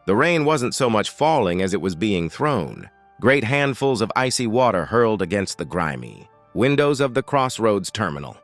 The rain wasn't so much falling as it was being thrown. Great handfuls of icy water hurled against the grimy windows of the Crossroads Terminal.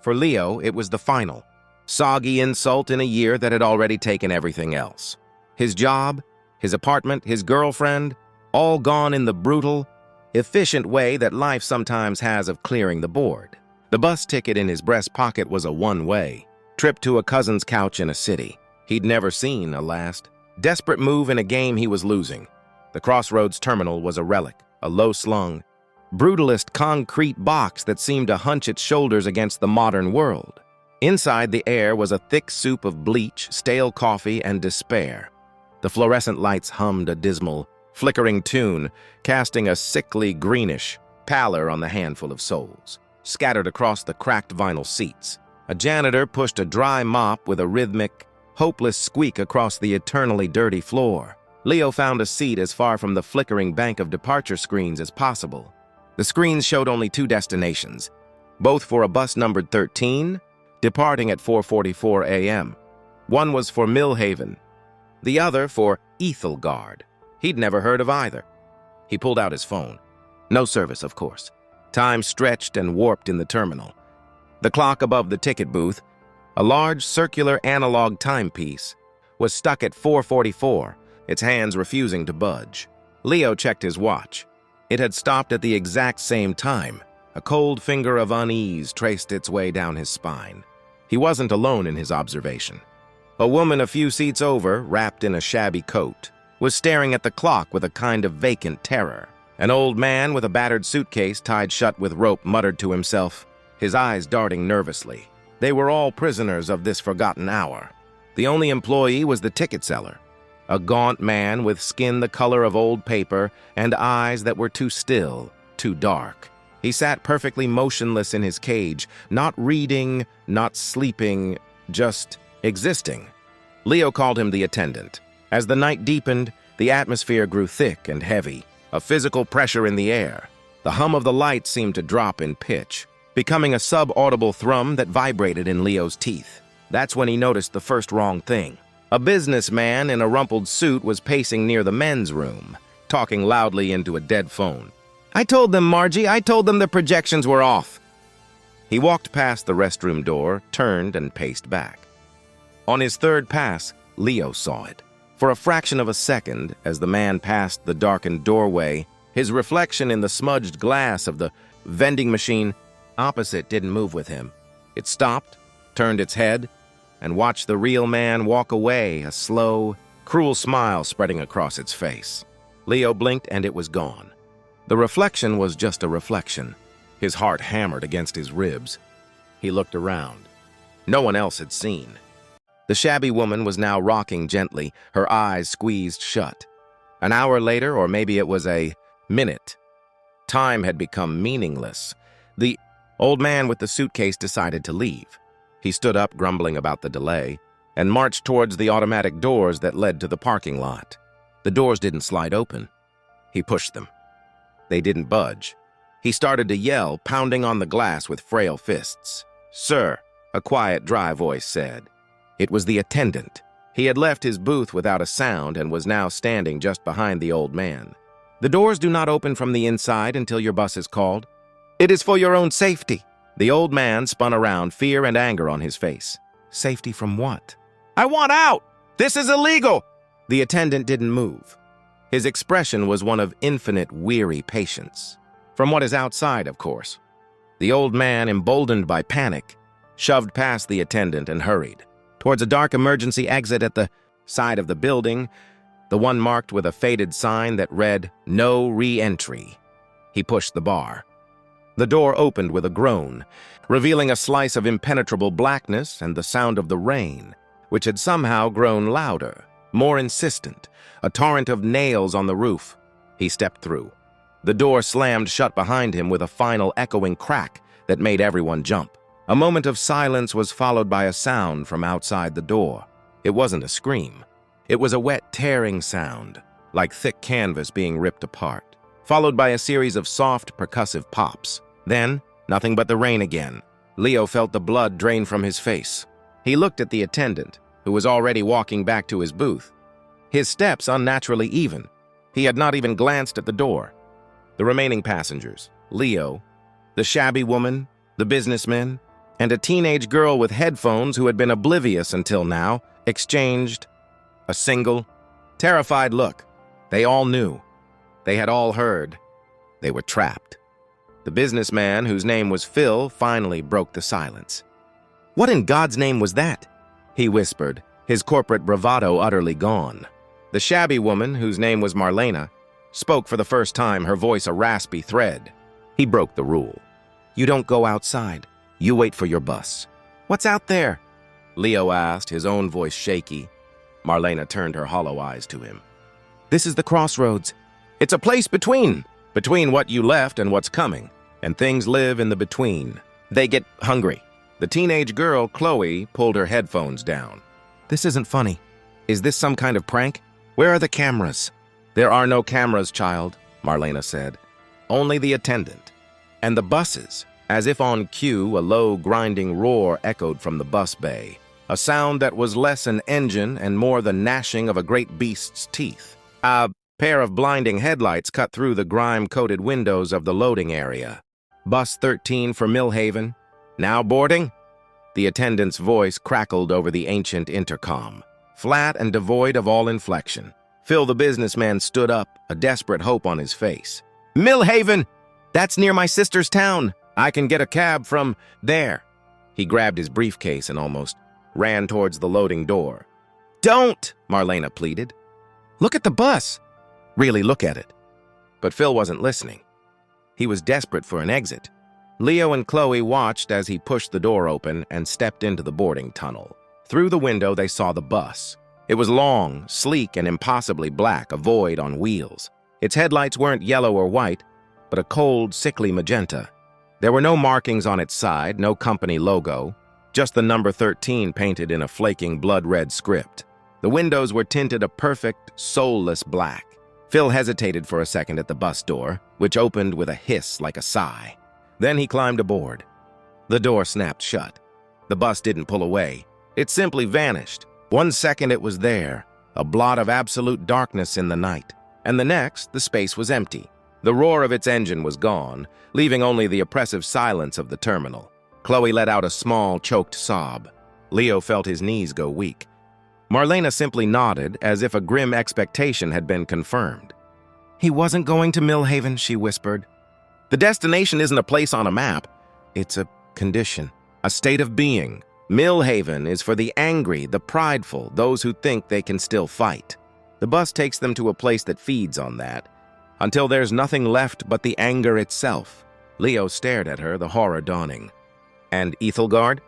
For Leo, it was the final, soggy insult in a year that had already taken everything else. His job, his apartment, his girlfriend, all gone in the brutal, efficient way that life sometimes has of clearing the board. The bus ticket in his breast pocket was a one-way trip to a cousin's couch in a city he'd never seen, a last desperate move in a game he was losing. The Crossroads Terminal was a relic, a low-slung, brutalist concrete box that seemed to hunch its shoulders against the modern world. Inside, the air was a thick soup of bleach, stale coffee, and despair. The fluorescent lights hummed a dismal, flickering tune, casting a sickly greenish pallor on the handful of souls scattered across the cracked vinyl seats. A janitor pushed a dry mop with a rhythmic, hopeless squeak across the eternally dirty floor. Leo found a seat as far from the flickering bank of departure screens as possible. The screens showed only two destinations, both for a bus numbered 13, departing at 4:44 a.m. One was for Millhaven, the other for Aethelgard. He'd never heard of either. He pulled out his phone. No service, of course. Time stretched and warped in the terminal. The clock above the ticket booth, a large circular analog timepiece, was stuck at 4:44, its hands refusing to budge. Leo checked his watch. It had stopped at the exact same time. A cold finger of unease traced its way down his spine. He wasn't alone in his observation. A woman a few seats over, wrapped in a shabby coat, was staring at the clock with a kind of vacant terror. An old man with a battered suitcase tied shut with rope muttered to himself, his eyes darting nervously. They were all prisoners of this forgotten hour. The only employee was the ticket seller, a gaunt man with skin the color of old paper and eyes that were too still, too dark. He sat perfectly motionless in his cage, not reading, not sleeping, just existing. Leo called him the attendant. As the night deepened, the atmosphere grew thick and heavy, a physical pressure in the air. The hum of the light seemed to drop in pitch, becoming a sub-audible thrum that vibrated in Leo's teeth. That's when he noticed the first wrong thing. A businessman in a rumpled suit was pacing near the men's room, talking loudly into a dead phone. "I told them, Margie, I told them the projections were off." He walked past the restroom door, turned, and paced back. On his third pass, Leo saw it. For a fraction of a second, as the man passed the darkened doorway, his reflection in the smudged glass of the vending machine opposite didn't move with him. It stopped, turned its head, and watched the real man walk away, a slow, cruel smile spreading across its face. Leo blinked and it was gone. The reflection was just a reflection. His heart hammered against his ribs. He looked around. No one else had seen. The shabby woman was now rocking gently, her eyes squeezed shut. An hour later, or maybe it was a minute, time had become meaningless. The old man with the suitcase decided to leave. He stood up, grumbling about the delay, and marched towards the automatic doors that led to the parking lot. The doors didn't slide open. He pushed them. They didn't budge. He started to yell, pounding on the glass with frail fists. "Sir," a quiet, dry voice said. It was the attendant. He had left his booth without a sound and was now standing just behind the old man. "The doors do not open from the inside until your bus is called. It is for your own safety." The old man spun around, fear and anger on his face. "Safety from what?" "I want out! This is illegal!" The attendant didn't move. His expression was one of infinite, weary patience. From what is outside, of course. The old man, emboldened by panic, shoved past the attendant and hurried towards a dark emergency exit at the side of the building, the one marked with a faded sign that read, "No re-entry." He pushed the bar. The door opened with a groan, revealing a slice of impenetrable blackness and the sound of the rain, which had somehow grown louder, more insistent, a torrent of nails on the roof. He stepped through. The door slammed shut behind him with a final echoing crack that made everyone jump. A moment of silence was followed by a sound from outside the door. It wasn't a scream. It was a wet, tearing sound, like thick canvas being ripped apart, followed by a series of soft, percussive pops. Then, nothing but the rain again. Leo felt the blood drain from his face. He looked at the attendant, who was already walking back to his booth. his steps unnaturally even. He had not even glanced at the door. The remaining passengers, Leo, the shabby woman, the businessmen, and a teenage girl with headphones who had been oblivious until now, exchanged a single, terrified look. They all knew. They had all heard. They were trapped. The businessman, whose name was Phil, finally broke the silence. "What in God's name was that?" he whispered, his corporate bravado utterly gone. The shabby woman, whose name was Marlena, spoke for the first time, her voice a raspy thread. He broke the rule. "You don't go outside. You wait for your bus." "What's out there?" Leo asked, his own voice shaky. Marlena turned her hollow eyes to him. "This is the Crossroads. It's a place between what you left and what's coming. And things live in the between. They get hungry." The teenage girl, Chloe, pulled her headphones down. "This isn't funny. Is this some kind of prank? Where are the cameras?" "There are no cameras, child," Marlena said. "Only the attendant. And the buses." As if on cue, a low, grinding roar echoed from the bus bay, a sound that was less an engine and more the gnashing of a great beast's teeth. A pair of blinding headlights cut through the grime-coated windows of the loading area. "Bus 13 for Millhaven. Now boarding?" The attendant's voice crackled over the ancient intercom, flat and devoid of all inflection. Phil the businessman stood up, a desperate hope on his face. "Millhaven! That's near my sister's town. I can get a cab from there." He grabbed his briefcase and almost ran towards the loading door. "Don't!" Marlena pleaded. "Look at the bus." Really look at it. But Phil wasn't listening. He was desperate for an exit. Leo and Chloe watched as he pushed the door open and stepped into the boarding tunnel. Through the window, they saw the bus. It was long, sleek, and impossibly black, a void on wheels. Its headlights weren't yellow or white, but a cold, sickly magenta. There were no markings on its side, no company logo, just the number 13 painted in a flaking blood-red script. The windows were tinted a perfect, soulless black. Phil hesitated for a second at the bus door, which opened with a hiss like a sigh. Then he climbed aboard. The door snapped shut. The bus didn't pull away. It simply vanished. 1 second it was there, a blot of absolute darkness in the night, and the next, the space was empty. The roar of its engine was gone, leaving only the oppressive silence of the terminal. Chloe let out a small, choked sob. Leo felt his knees go weak. Marlena simply nodded, as if a grim expectation had been confirmed. "He wasn't going to Millhaven," she whispered. "The destination isn't a place on a map. It's a condition, a state of being. Millhaven is for the angry, the prideful, those who think they can still fight. The bus takes them to a place that feeds on that, until there's nothing left but the anger itself." Leo stared at her, the horror dawning. "And Aethelgard?"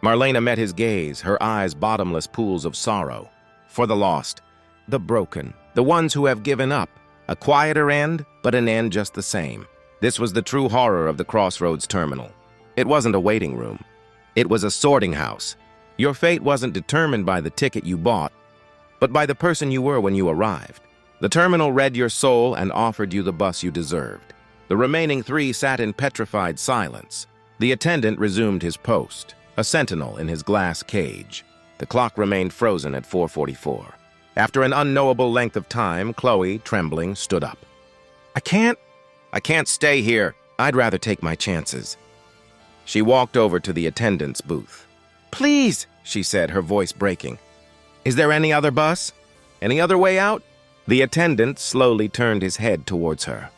Marlena met his gaze, her eyes bottomless pools of sorrow. "For the lost, the broken, the ones who have given up. A quieter end, but an end just the same." This was the true horror of the Crossroads Terminal. It wasn't a waiting room. It was a sorting house. Your fate wasn't determined by the ticket you bought, but by the person you were when you arrived. The terminal read your soul and offered you the bus you deserved. The remaining 3 sat in petrified silence. The attendant resumed his post, a sentinel in his glass cage. The clock remained frozen at 4:44. After an unknowable length of time, Chloe, trembling, stood up. I can't stay here. I'd rather take my chances." She walked over to the attendant's booth. "Please," she said, her voice breaking. "Is there any other bus? Any other way out?" The attendant slowly turned his head towards her.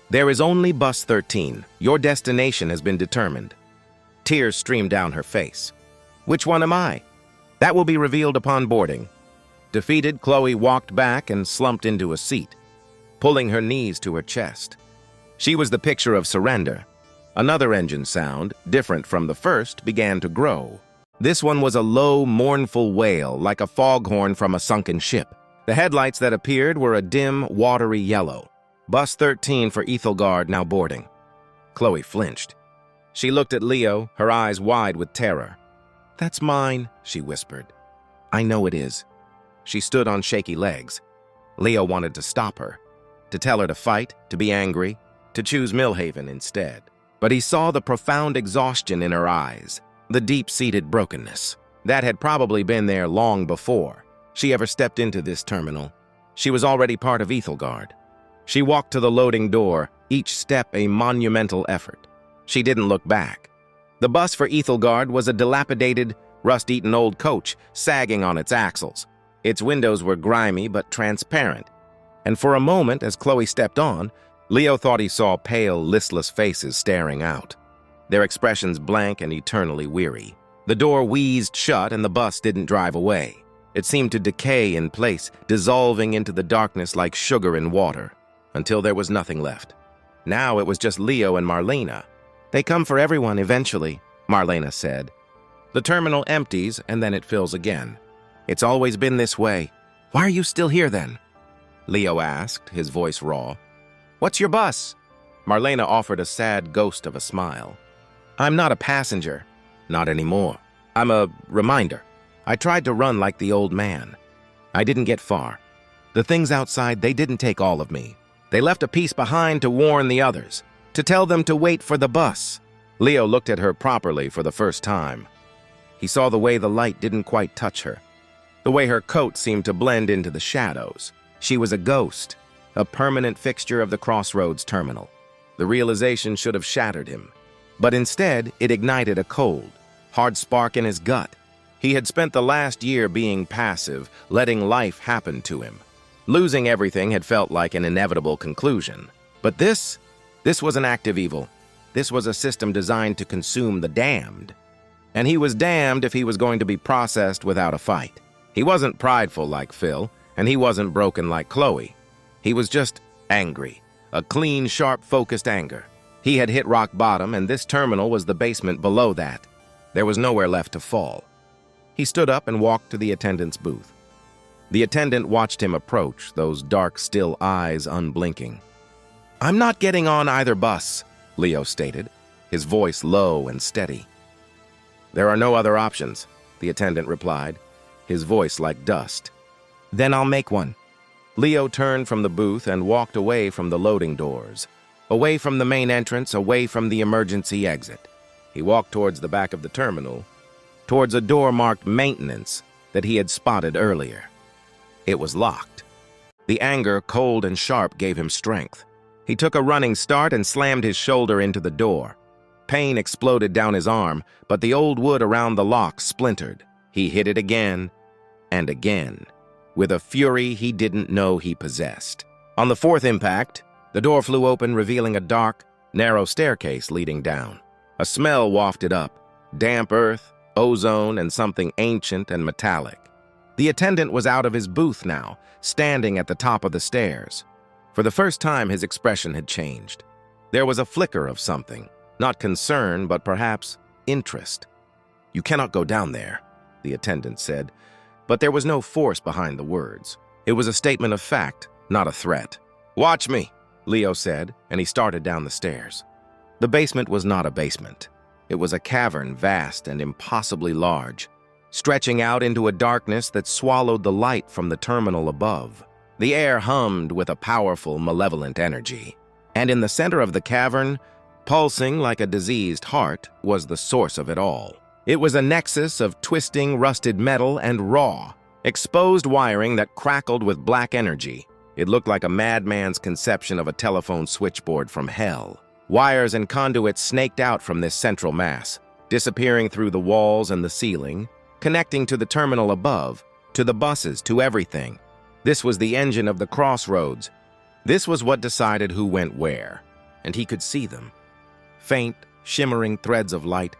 "There is only bus 13. Your destination has been determined." Tears streamed down her face. "Which one am I?" "That will be revealed upon boarding." Defeated, Chloe walked back and slumped into a seat, pulling her knees to her chest. She was the picture of surrender. Another engine sound, different from the first, began to grow. This one was a low, mournful wail, like a foghorn from a sunken ship. The headlights that appeared were a dim, watery yellow. Bus 13 for Aethelgard now boarding. Chloe flinched. She looked at Leo, her eyes wide with terror. "That's mine," she whispered. "I know it is." She stood on shaky legs. Leo wanted to stop her, to tell her to fight, to be angry, to choose Millhaven instead. But he saw the profound exhaustion in her eyes, the deep-seated brokenness. That had probably been there long before she ever stepped into this terminal. She was already part of Aethelgard. She walked to the loading door, each step a monumental effort. She didn't look back. The bus for Aethelgard was a dilapidated, rust-eaten old coach sagging on its axles. Its windows were grimy but transparent. And for a moment, as Chloe stepped on, Leo thought he saw pale, listless faces staring out, their expressions blank and eternally weary. The door wheezed shut and the bus didn't drive away. It seemed to decay in place, dissolving into the darkness like sugar in water, until there was nothing left. Now it was just Leo and Marlena. "They come for everyone eventually," Marlena said. "The terminal empties and then it fills again. It's always been this way. Why are you still here then?" Leo asked, his voice raw. "What's your bus?" Marlena offered a sad ghost of a smile. "I'm not a passenger. Not anymore. I'm a reminder. I tried to run like the old man. I didn't get far. The things outside, they didn't take all of me. They left a piece behind to warn the others, to tell them to wait for the bus." Leo looked at her properly for the first time. He saw the way the light didn't quite touch her, the way her coat seemed to blend into the shadows. She was a ghost, a permanent fixture of the Crossroads Terminal. The realization should have shattered him, but instead it ignited a cold, hard spark in his gut. He had spent the last year being passive, letting life happen to him. Losing everything had felt like an inevitable conclusion. But this was an act of evil. This was a system designed to consume the damned. And he was damned if he was going to be processed without a fight. He wasn't prideful like Phil, and he wasn't broken like Chloe. He was just angry, a clean, sharp, focused anger. He had hit rock bottom, and this terminal was the basement below that. There was nowhere left to fall. He stood up and walked to the attendant's booth. The attendant watched him approach, those dark, still eyes unblinking. "I'm not getting on either bus," Leo stated, his voice low and steady. "There are no other options," the attendant replied, his voice like dust. "Then I'll make one." Leo turned from the booth and walked away from the loading doors, away from the main entrance, away from the emergency exit. He walked towards the back of the terminal, towards a door marked maintenance that he had spotted earlier. It was locked. The anger, cold and sharp, gave him strength. He took a running start and slammed his shoulder into the door. Pain exploded down his arm, but the old wood around the lock splintered. He hit it again and again, with a fury he didn't know he possessed. On the fourth impact, the door flew open, revealing a dark, narrow staircase leading down. A smell wafted up, damp earth, ozone, and something ancient and metallic. The attendant was out of his booth now, standing at the top of the stairs. For the first time, his expression had changed. There was a flicker of something, not concern, but perhaps interest. "You cannot go down there," the attendant said, but there was no force behind the words. It was a statement of fact, not a threat. "Watch me," Leo said, and he started down the stairs. The basement was not a basement. It was a cavern, vast and impossibly large, stretching out into a darkness that swallowed the light from the terminal above. The air hummed with a powerful, malevolent energy. And in the center of the cavern, pulsing like a diseased heart, was the source of it all. It was a nexus of twisting, rusted metal and raw, exposed wiring that crackled with black energy. It looked like a madman's conception of a telephone switchboard from hell. Wires and conduits snaked out from this central mass, disappearing through the walls and the ceiling, connecting to the terminal above, to the buses, to everything. This was the engine of the Crossroads. This was what decided who went where, and he could see them. Faint, shimmering threads of light,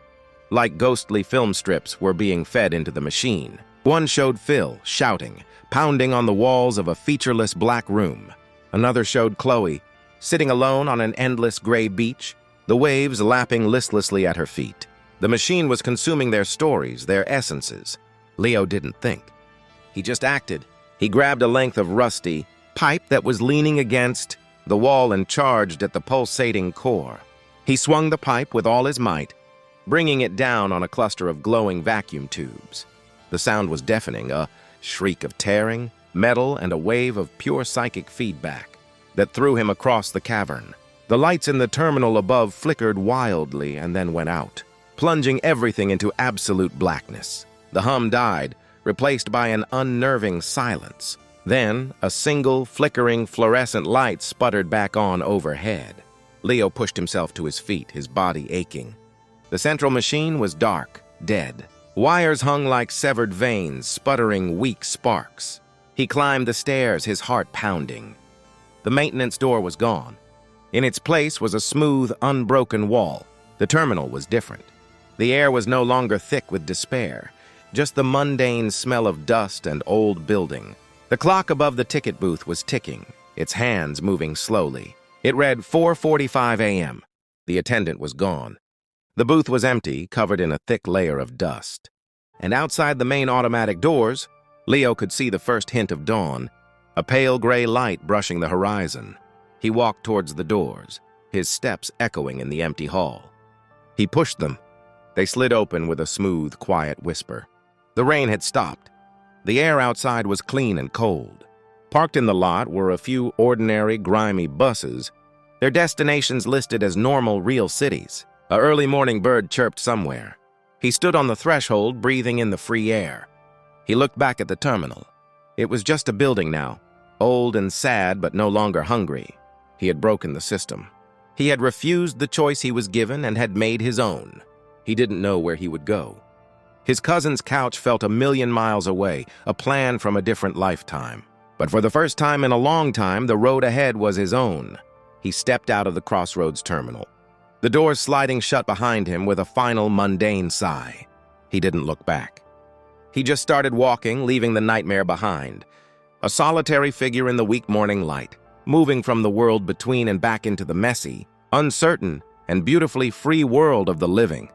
like ghostly film strips, were being fed into the machine. One showed Phil, shouting, pounding on the walls of a featureless black room. Another showed Chloe, sitting alone on an endless gray beach, the waves lapping listlessly at her feet. The machine was consuming their stories, their essences. Leo didn't think. He just acted. He grabbed a length of rusty pipe that was leaning against the wall and charged at the pulsating core. He swung the pipe with all his might, bringing it down on a cluster of glowing vacuum tubes. The sound was deafening, a shriek of tearing, metal, and a wave of pure psychic feedback that threw him across the cavern. The lights in the terminal above flickered wildly and then went out, plunging everything into absolute blackness. The hum died, replaced by an unnerving silence. Then, a single, flickering, fluorescent light sputtered back on overhead. Leo pushed himself to his feet, his body aching. The central machine was dark, dead. Wires hung like severed veins, sputtering weak sparks. He climbed the stairs, his heart pounding. The maintenance door was gone. In its place was a smooth, unbroken wall. The terminal was different. The air was no longer thick with despair, just the mundane smell of dust and old building. The clock above the ticket booth was ticking, its hands moving slowly. It read 4:45 a.m. The attendant was gone. The booth was empty, covered in a thick layer of dust. And outside the main automatic doors, Leo could see the first hint of dawn, a pale gray light brushing the horizon. He walked towards the doors, his steps echoing in the empty hall. He pushed them. They slid open with a smooth, quiet whisper. The rain had stopped. The air outside was clean and cold. Parked in the lot were a few ordinary, grimy buses, their destinations listed as normal, real cities. A early morning bird chirped somewhere. He stood on the threshold, breathing in the free air. He looked back at the terminal. It was just a building now, old and sad but no longer hungry. He had broken the system. He had refused the choice he was given and had made his own. He didn't know where he would go. His cousin's couch felt 1,000,000 miles away, a plan from a different lifetime. But for the first time in a long time, the road ahead was his own. He stepped out of the Crossroads Terminal, the doors sliding shut behind him with a final mundane sigh. He didn't look back. He just started walking, leaving the nightmare behind. A solitary figure in the weak morning light, moving from the world between and back into the messy, uncertain, and beautifully free world of the living.